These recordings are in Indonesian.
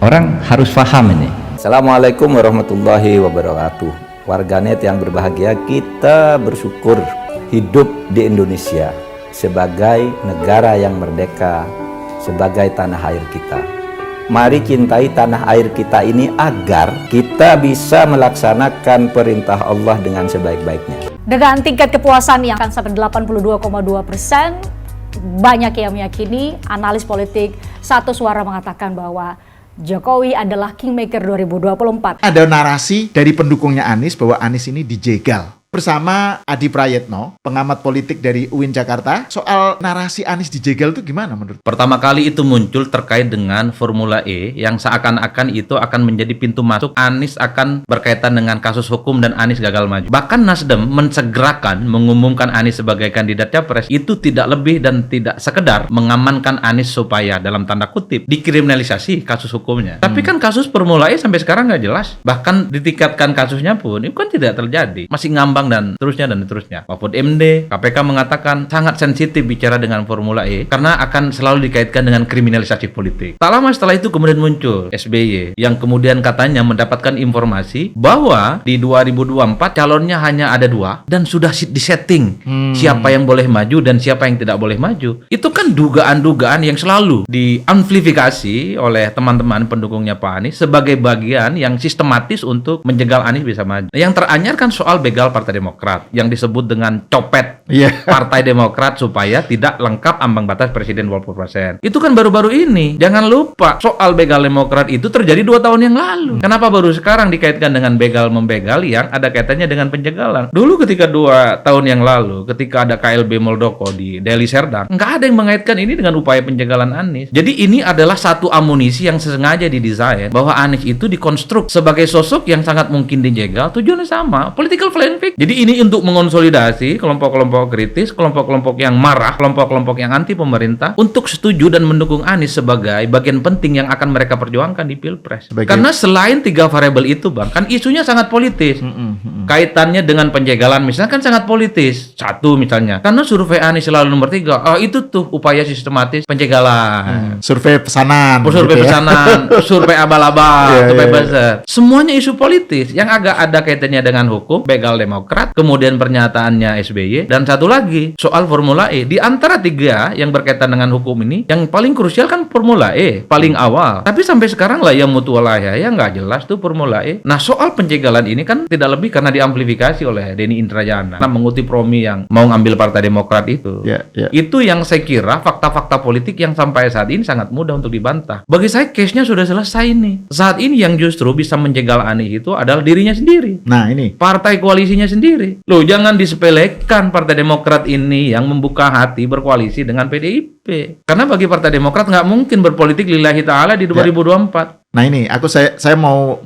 Orang harus paham ini. Assalamualaikum warahmatullahi wabarakatuh. Warganet yang berbahagia, kita bersyukur hidup di Indonesia sebagai negara yang merdeka, sebagai tanah air kita. Mari cintai tanah air kita ini agar kita bisa melaksanakan perintah Allah dengan sebaik-baiknya. Dengan tingkat kepuasan yang akan sampai 82,2%, banyak yang meyakini, analis politik satu suara mengatakan bahwa Jokowi adalah Kingmaker 2024. Ada narasi dari pendukungnya Anies bahwa Anies ini dijegal. Bersama Adi Prayetno, pengamat politik dari UIN Jakarta, soal narasi Anies dijegal itu gimana menurut? Pertama kali itu muncul terkait dengan Formula E yang seakan-akan itu akan menjadi pintu masuk Anies akan berkaitan dengan kasus hukum dan Anies gagal maju. Bahkan Nasdem mensegerakan mengumumkan Anies sebagai kandidat capres itu tidak lebih dan tidak sekedar mengamankan Anies supaya dalam tanda kutip dikriminalisasi kasus hukumnya. Tapi kan kasus Formula E sampai sekarang nggak jelas. Bahkan ditingkatkan kasusnya pun itu kan tidak terjadi. Masih ngambang dan seterusnya. Mahfud MD, KPK mengatakan sangat sensitif bicara dengan Formula E karena akan selalu dikaitkan dengan kriminalisasi politik. Tak lama setelah itu kemudian muncul SBY yang kemudian katanya mendapatkan informasi bahwa di 2024 calonnya hanya ada 2 dan sudah disetting siapa yang boleh maju dan siapa yang tidak boleh maju. Itu kan dugaan-dugaan yang selalu diamplifikasi oleh teman-teman pendukungnya Pak Anies sebagai bagian yang sistematis untuk menjegal Anies bisa maju. Yang teranyar kan soal begal Partai Demokrat yang disebut dengan copet Partai Demokrat supaya tidak lengkap ambang batas presiden 20%. Itu kan baru-baru ini. Jangan lupa soal begal Demokrat itu terjadi 2 tahun yang lalu. Kenapa baru sekarang dikaitkan dengan begal-membegal yang ada kaitannya dengan penjagalan? Dulu ketika 2 tahun yang lalu ketika ada KLB Muldoko di Deli Serdang, nggak ada yang mengaitkan ini dengan upaya penjagalan Anies. Jadi ini adalah satu amunisi yang sengaja didesain bahwa Anies itu dikonstruk sebagai sosok yang sangat mungkin dijegal. Tujuannya sama, political flank. Jadi ini untuk mengonsolidasi kelompok-kelompok kritis, kelompok-kelompok yang marah, kelompok-kelompok yang anti pemerintah untuk setuju dan mendukung Anies sebagai bagian penting yang akan mereka perjuangkan di Pilpres. Karena selain 3 variabel itu, Bang, kan isunya sangat politis. Kaitannya dengan penjagalan misalnya kan sangat politis. Satu misalnya, karena survei Anies selalu nomor 3. Itu tuh upaya sistematis penjagalan. Survei pesanan. Survei pesanan, survei abal-abal, survei buzzer. Semuanya isu politis yang agak ada kaitannya dengan hukum, begal Demokrat, kemudian pernyataannya SBY, dan satu lagi soal Formula E. Di antara 3 yang berkaitan dengan hukum ini, yang paling krusial kan Formula E, paling awal. Tapi sampai sekarang lah ya mutualah ya nggak jelas tuh Formula E. Nah soal penjagalan ini kan tidak lebih karena diamplifikasi oleh Denny Indrayana, karena mengutip Romi yang mau ngambil Partai Demokrat itu. Itu yang saya kira fakta-fakta politik yang sampai saat ini sangat mudah untuk dibantah. Bagi saya case-nya sudah selesai nih. Saat ini yang justru bisa menjegal Anies itu adalah dirinya sendiri. Nah ini Partai koalisinya sendiri. Loh, jangan disepelekan Partai Demokrat ini yang membuka hati berkoalisi dengan PDIP. Karena bagi Partai Demokrat nggak mungkin berpolitik lillahi ta'ala di 2024. Nah ini, saya mau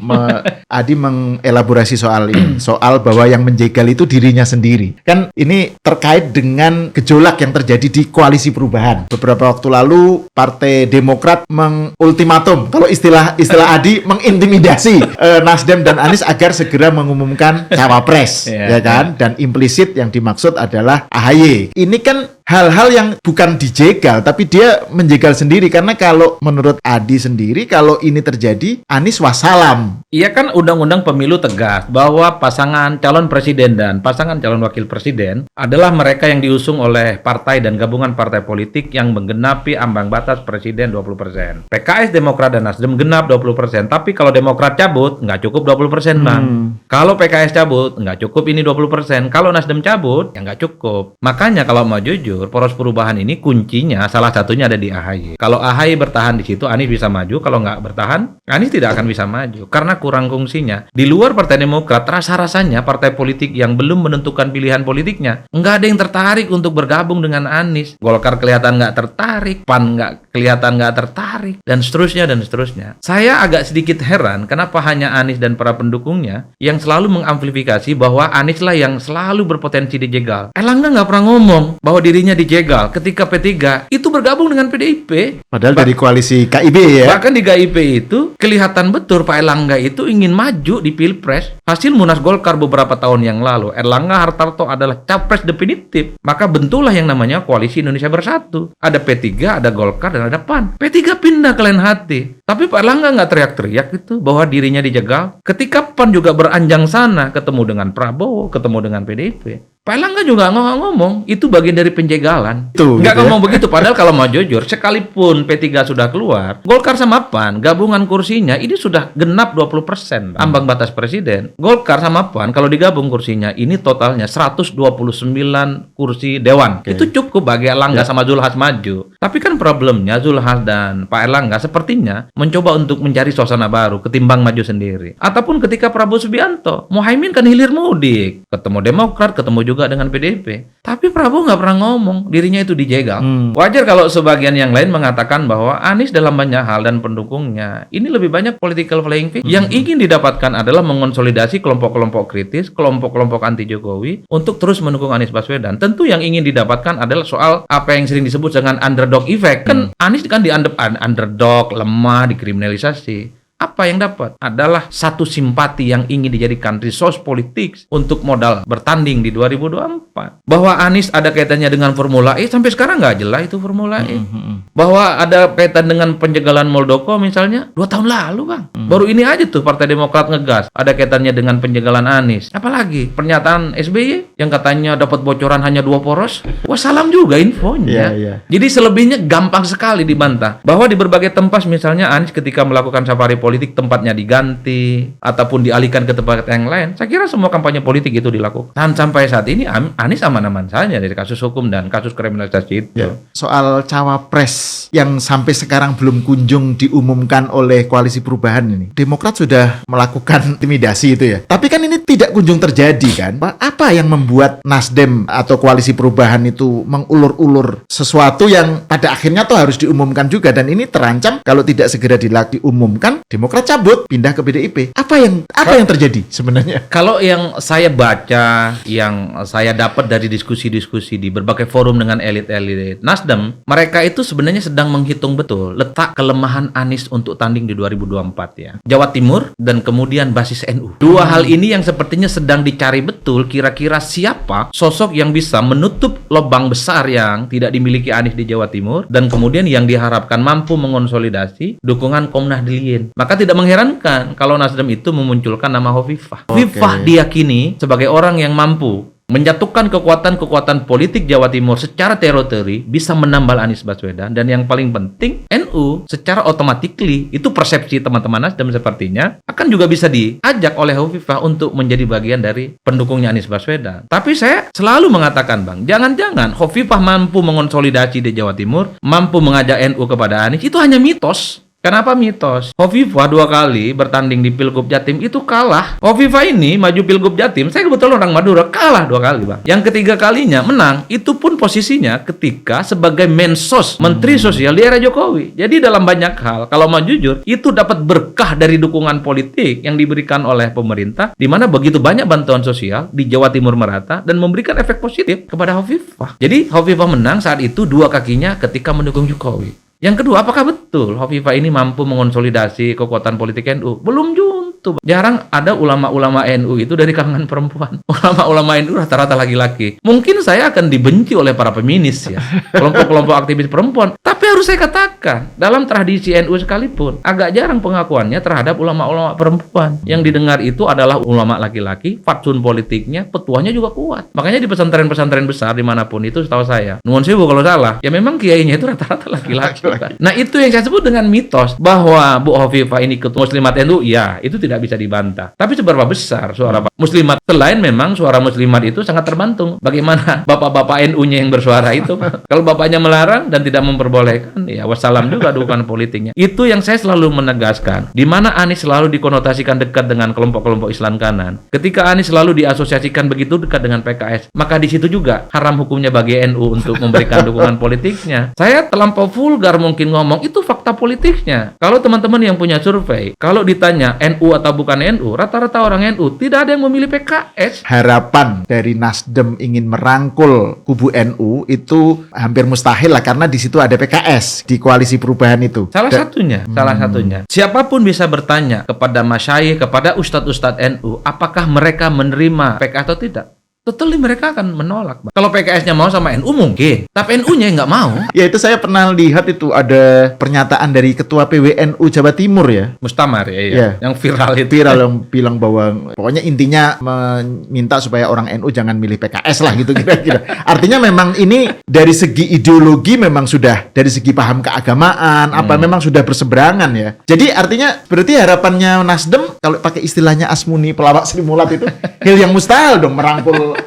Adi mengelaborasi soal ini, soal bahwa yang menjegal itu dirinya sendiri. Kan ini terkait dengan gejolak yang terjadi di koalisi perubahan. Beberapa waktu lalu Partai Demokrat mengultimatum, kalau istilah Adi mengintimidasi Nasdem dan Anies agar segera mengumumkan cawapres, ya kan? Dan implisit yang dimaksud adalah AHY. Ini kan hal-hal yang bukan dijegal, tapi dia menjegal sendiri. Karena kalau menurut Adi sendiri, kalau ini terjadi, Anies wassalam. Iya kan undang-undang pemilu tegas bahwa pasangan calon presiden dan pasangan calon wakil presiden adalah mereka yang diusung oleh partai dan gabungan partai politik yang menggenapi ambang batas presiden 20%. PKS, Demokrat, dan Nasdem genap 20%. Tapi kalau Demokrat cabut, nggak cukup 20%, Bang. Kalau PKS cabut, nggak cukup ini 20%. Kalau Nasdem cabut, ya nggak cukup. Makanya kalau mau jujur, poros perubahan ini kuncinya salah satunya ada di AHY. Kalau AHY bertahan di situ, Anies bisa maju. Kalau nggak bertahan, Anies tidak akan bisa maju karena kurang fungsinya. Di luar Partai Demokrat, rasa-rasanya partai politik yang belum menentukan pilihan politiknya, nggak ada yang tertarik untuk bergabung dengan Anies. Golkar kelihatan nggak tertarik, PAN kelihatan nggak tertarik, dan seterusnya dan seterusnya. Saya agak sedikit heran kenapa hanya Anies dan para pendukungnya yang selalu mengamplifikasi bahwa Anies lah yang selalu berpotensi dijegal. Erlangga nggak pernah ngomong bahwa dirinya dirinya dijegal ketika P3 itu bergabung dengan PDIP. Padahal dari koalisi KIB ya. Bahkan di KIP itu kelihatan betul Pak Erlangga itu ingin maju di Pilpres. Hasil Munas Golkar beberapa tahun yang lalu, Erlangga Hartarto adalah capres definitif. Maka bentuklah yang namanya Koalisi Indonesia Bersatu. Ada P3, ada Golkar, dan ada PAN. P3 pindah ke lain hati. Tapi Pak Erlangga nggak teriak-teriak itu bahwa dirinya dijegal. Ketika PAN juga beranjang sana, ketemu dengan Prabowo, ketemu dengan PDIP. Pak Erlangga juga nggak ngomong, itu bagian dari penjegalan. Nggak gitu ngomong begitu, padahal kalau mau jujur, sekalipun P3 sudah keluar, Golkar sama PAN, gabungan kursinya ini sudah genap 20%, ambang batas presiden. Golkar sama PAN, kalau digabung kursinya, ini totalnya 129 kursi dewan. Itu cukup bagi Erlangga sama Zulhas maju. Tapi kan problemnya Zulhas dan Pak Erlangga sepertinya mencoba untuk mencari suasana baru, ketimbang maju sendiri. Ataupun ketika Prabowo Subianto, Muhaimin kan hilir mudik, ketemu Demokrat, ketemu juga dengan PDIP. Tapi Prabowo nggak pernah ngomong dirinya itu dijegal. Wajar kalau sebagian yang lain mengatakan bahwa Anies dalam banyak hal dan pendukungnya ini lebih banyak political playing field. Yang ingin didapatkan adalah mengonsolidasi kelompok-kelompok kritis, kelompok-kelompok anti Jokowi untuk terus mendukung Anies Baswedan. Tentu yang ingin didapatkan adalah soal apa yang sering disebut dengan underdog effect. Kan Anies kan dianggap underdog, lemah, dikriminalisasi. Apa yang dapat adalah satu simpati yang ingin dijadikan resource politik untuk modal bertanding di 2024. Bahwa Anies ada kaitannya dengan Formula E, sampai sekarang nggak jelas itu Formula E. Bahwa ada kaitan dengan penjagalan Muldoko misalnya 2 tahun lalu, Bang. Baru ini aja tuh Partai Demokrat ngegas ada kaitannya dengan penjagalan Anies. Apalagi pernyataan SBY yang katanya dapat bocoran hanya 2 poros. Wassalam juga infonya. Jadi selebihnya gampang sekali dibantah. Bahwa di berbagai tempat misalnya Anies ketika melakukan safari politik tempatnya diganti ataupun dialihkan ke tempat yang lain. Saya kira semua kampanye politik itu dilakukan. Dan sampai saat ini Anies aman-aman saja dari kasus hukum dan kasus kriminalisasi itu. Soal cawapres yang sampai sekarang belum kunjung diumumkan oleh Koalisi Perubahan ini. Demokrat sudah melakukan intimidasi itu ya. Tapi kan ini tidak kunjung terjadi kan. Apa yang membuat Nasdem atau Koalisi Perubahan itu mengulur-ulur sesuatu yang pada akhirnya tuh harus diumumkan juga, dan ini terancam kalau tidak segera diumumkan Demokrat cabut, pindah ke PDIP. Apa yang terjadi sebenarnya? Kalau yang saya baca, yang saya dapat dari diskusi-diskusi di berbagai forum dengan elit-elit Nasdem, mereka itu sebenarnya sedang menghitung betul letak kelemahan Anies untuk tanding di 2024 ya. Jawa Timur dan kemudian basis NU. Dua hal ini yang sepertinya sedang dicari betul, kira-kira siapa sosok yang bisa menutup lubang besar yang tidak dimiliki Anies di Jawa Timur, dan kemudian yang diharapkan mampu mengonsolidasi dukungan kaum Nahdliyin. Maka tidak mengherankan kalau Nasdem itu memunculkan nama Hovifah. Hovifah diyakini sebagai orang yang mampu menjatuhkan kekuatan-kekuatan politik Jawa Timur secara teritori, bisa menambal Anies Baswedan, dan yang paling penting NU secara automatically, itu persepsi teman-teman Nasdem sepertinya akan juga bisa diajak oleh Hovifah untuk menjadi bagian dari pendukungnya Anies Baswedan. Tapi saya selalu mengatakan, Bang, jangan-jangan Hovifah mampu mengonsolidasi di Jawa Timur, mampu mengajak NU kepada Anies, itu hanya mitos. Kenapa mitos? Hovifah 2 kali bertanding di Pilgub Jatim itu kalah. Hovifah ini maju Pilgub Jatim, saya kebetulan orang Madura, kalah 2 kali, Bang. Yang ketiga kalinya menang, itu pun posisinya ketika sebagai Mensos, Menteri Sosial di era Jokowi. Jadi dalam banyak hal, kalau mau jujur, itu dapat berkah dari dukungan politik yang diberikan oleh pemerintah, di mana begitu banyak bantuan sosial di Jawa Timur merata dan memberikan efek positif kepada Hovifah. Jadi Hovifah menang saat itu 2 kakinya ketika mendukung Jokowi. Yang kedua, apakah betul Hovifah ini mampu mengonsolidasi kekuatan politik NU? Belum juntu. Jarang ada ulama-ulama NU itu dari kalangan perempuan. Ulama-ulama NU rata-rata laki-laki. Mungkin saya akan dibenci oleh para feminis ya, kelompok-kelompok aktivis perempuan. Tapi harus saya katakan, dalam tradisi NU sekalipun, agak jarang pengakuannya terhadap ulama-ulama perempuan. Yang didengar itu adalah ulama laki-laki, fatsun politiknya, petuanya juga kuat. Makanya di pesantren-pesantren besar dimanapun itu, setahu saya, nuwun sewu kalau salah, ya memang kiainya itu rata-rata laki-laki. Nah, itu yang saya sebut dengan mitos, bahwa Bu Hovifah ini ketua muslimat NU, ya itu tidak bisa dibantah. Tapi seberapa besar suara muslimat? Selain memang suara muslimat itu sangat tergantung bagaimana bapak-bapak NU-nya yang bersuara itu. Kalau bapaknya melarang dan tidak memperbolehkan, ya wassalam juga dukungan politiknya. Itu yang saya selalu menegaskan, di mana Anies selalu dikonotasikan dekat dengan kelompok-kelompok Islam kanan. Ketika Anies selalu diasosiasikan begitu dekat dengan PKS, maka di situ juga haram hukumnya bagi NU untuk memberikan dukungan politiknya. Saya terlampau vulgar mungkin ngomong, itu fakta politiknya. Kalau teman-teman yang punya survei, kalau ditanya NU atau atau bukan NU, rata-rata orang NU tidak ada yang memilih PKS. Harapan dari Nasdem ingin merangkul kubu NU itu hampir mustahil lah, karena di situ ada PKS di koalisi perubahan itu. Salah satunya. Siapapun bisa bertanya kepada masyayikh, kepada ustadz-ustadz NU, apakah mereka menerima PKS atau tidak? Totally mereka akan menolak, Bang. Kalau PKS-nya mau sama NU mungkin, tapi NU-nya nggak mau. Ya itu saya pernah lihat itu ada pernyataan dari Ketua PWNU Jawa Timur ya. Mustamar ya, Iya. yang viral itu. Viral yang bilang bahwa pokoknya intinya meminta supaya orang NU jangan milih PKS lah gitu kira-kira. Artinya memang ini dari segi ideologi memang sudah, dari segi paham keagamaan apa memang sudah berseberangan ya. Jadi artinya berarti harapannya Nasdem kalau pakai istilahnya Asmuni pelawak Sri Mulat itu hal yang mustahil dong merangkul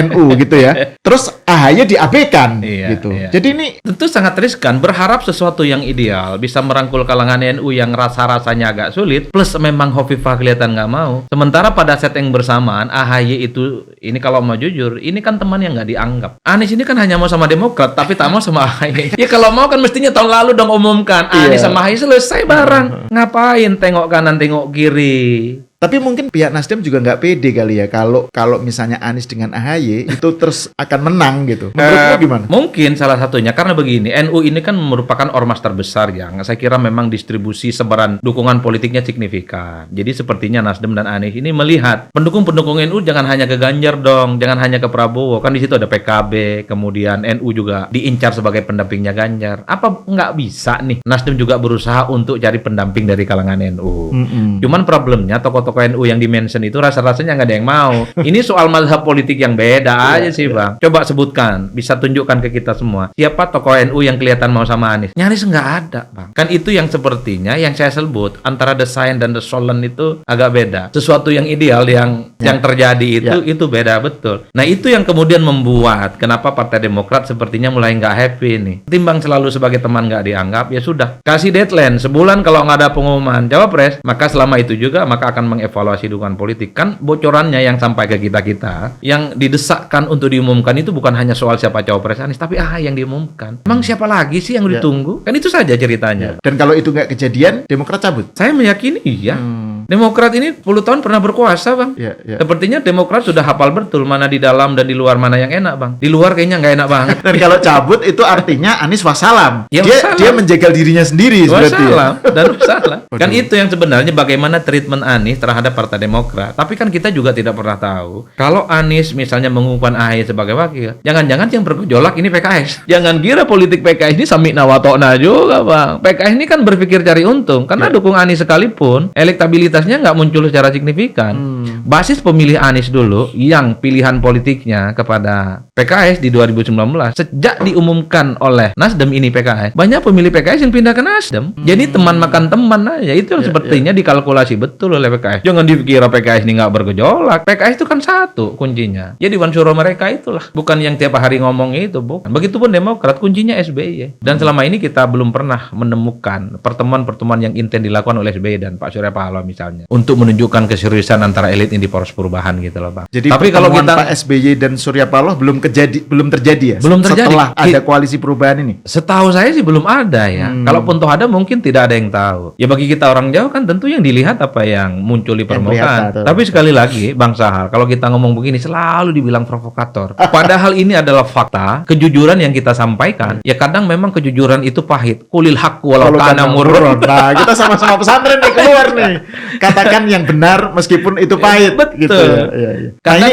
NU gitu ya. Terus AHY diabaikan gitu. Iya. Jadi ini Tentu sangat riskan berharap sesuatu yang ideal bisa merangkul kalangan NU yang rasa-rasanya agak sulit, plus memang Hovifah kelihatan nggak mau. Sementara pada set yang bersamaan AHY itu, ini kalau mau jujur, ini kan teman yang nggak dianggap. Anies ini kan hanya mau sama Demokrat tapi tak mau sama AHY. Ya kalau mau kan mestinya tahun lalu dong umumkan Anies sama AHY selesai bareng. Ngapain tengok kanan tengok kiri? tapi mungkin pihak Nasdem juga nggak pede kali ya kalau misalnya Anies dengan AHY itu terus akan menang gitu. Menurutmu gimana? Mungkin salah satunya karena begini, NU ini kan merupakan ormas terbesar yang saya kira memang distribusi sebaran dukungan politiknya signifikan. Jadi sepertinya Nasdem dan Anies ini melihat pendukung-pendukung NU jangan hanya ke Ganjar dong, jangan hanya ke Prabowo. Kan di situ ada PKB, kemudian NU juga diincar sebagai pendampingnya Ganjar. Apa nggak bisa nih Nasdem juga berusaha untuk cari pendamping dari kalangan NU. Cuman problemnya tokoh-tokoh NU yang di-mention itu rasa-rasanya nggak ada yang mau. Ini soal mazhab politik yang beda aja sih, Bang. Coba sebutkan, bisa tunjukkan ke kita semua. Siapa tokoh NU yang kelihatan mau sama Anies? Nyaris nggak ada, Bang. Kan itu yang sepertinya yang saya sebut antara the sign dan the solemn itu agak beda. Sesuatu yang ideal yang terjadi itu beda betul. Nah, itu yang kemudian membuat kenapa Partai Demokrat sepertinya mulai nggak happy nih. Timbang selalu sebagai teman nggak dianggap, ya sudah. Kasih deadline sebulan kalau nggak ada pengumuman cawapres, maka selama itu juga maka akan mengevaluasi dukungan politik. Kan bocorannya yang sampai ke kita-kita, yang didesakkan untuk diumumkan itu bukan hanya soal siapa cawapres Anies, tapi yang diumumkan. Emang siapa lagi sih yang ditunggu? Kan itu saja ceritanya. Dan kalau itu nggak kejadian, Demokrat cabut? Saya meyakini iya. Demokrat ini 10 tahun pernah berkuasa, Bang. Sepertinya Demokrat sudah hafal betul mana di dalam dan di luar mana yang enak, Bang. Di luar kayaknya nggak enak banget. Dan kalau cabut itu artinya Anies wassalam. Ya, dia menjegal dirinya sendiri berarti ya. Dan wassalam. Kan itu yang sebenarnya bagaimana treatment Anies terhadap Partai Demokrat. Tapi kan kita juga tidak pernah tahu kalau Anies misalnya mengumumkan AHY sebagai wakil, jangan-jangan yang bergejolak ini PKS. Jangan kira politik PKS ini sami nawatokna juga, Bang. PKS ini kan berpikir cari untung karena dukung Anies sekalipun elektabilitasnya nggak muncul secara signifikan. Basis pemilih Anies dulu yang pilihan politiknya kepada PKS di 2019 sejak diumumkan oleh Nasdem ini PKS, banyak pemilih PKS yang pindah ke Nasdem. Jadi teman makan teman aja. Itu yang sepertinya dikalkulasi betul oleh PKS. Jangan dikira PKS ini nggak bergejolak. PKS itu kan satu kuncinya. Jadi Dewan Syuro mereka itulah, bukan yang tiap hari ngomong itu, bukan. Begitupun Demokrat kuncinya SBY. Dan selama ini kita belum pernah menemukan pertemuan-pertemuan yang intens dilakukan oleh SBY dan Pak Surya Paloh misalnya untuk menunjukkan keseriusan antara elit ini di poros perubahan gitu loh, Bang. Jadi tapi kalau kita Pak SBY dan Surya Paloh belum terjadi ya? Belum terjadi. Setelah ada koalisi perubahan ini? Setahu saya sih belum ada ya. Kalaupun toh ada mungkin tidak ada yang tahu. Ya bagi kita orang jauh kan tentu yang dilihat apa yang muncul di permukaan. Tapi sekali lagi Bang Sahar, kalau kita ngomong begini selalu dibilang provokator. Padahal ini adalah fakta, kejujuran yang kita sampaikan. Ya kadang memang kejujuran itu pahit. Kulil haqqu walau kana murrun. Nah, kita sama-sama pesantren nih keluar nih. Katakan yang benar meskipun itu pahit. Betul. Gitu. Ya.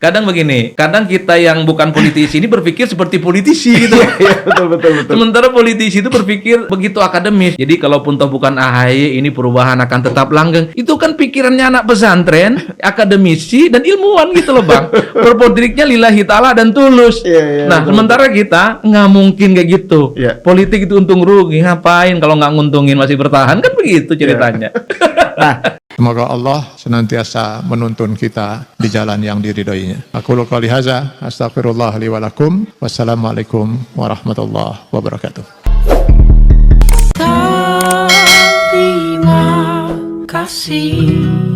Kadang begini, kadang kita yang bukan politisi ini berpikir seperti politisi gitu. Betul. Sementara politisi itu berpikir begitu akademis. Jadi kalaupun toh bukan AHY, ini perubahan akan tetap langgeng. Itu kan pikirannya anak pesantren, akademisi dan ilmuwan gitu loh, Bang. Berpolitiknya lillahi ta'ala dan tulus. Nah, sementara kita nggak mungkin kayak gitu. Politik itu untung rugi, ngapain kalau nggak nguntungin masih bertahan, kan begitu ceritanya. Nah, semoga Allah senantiasa menuntun kita di jalan yang diridhoinya. Aku qouli hadza, astaghfirullah li wa lakum. Wassalamualaikum warahmatullahi wabarakatuh. Terima kasih.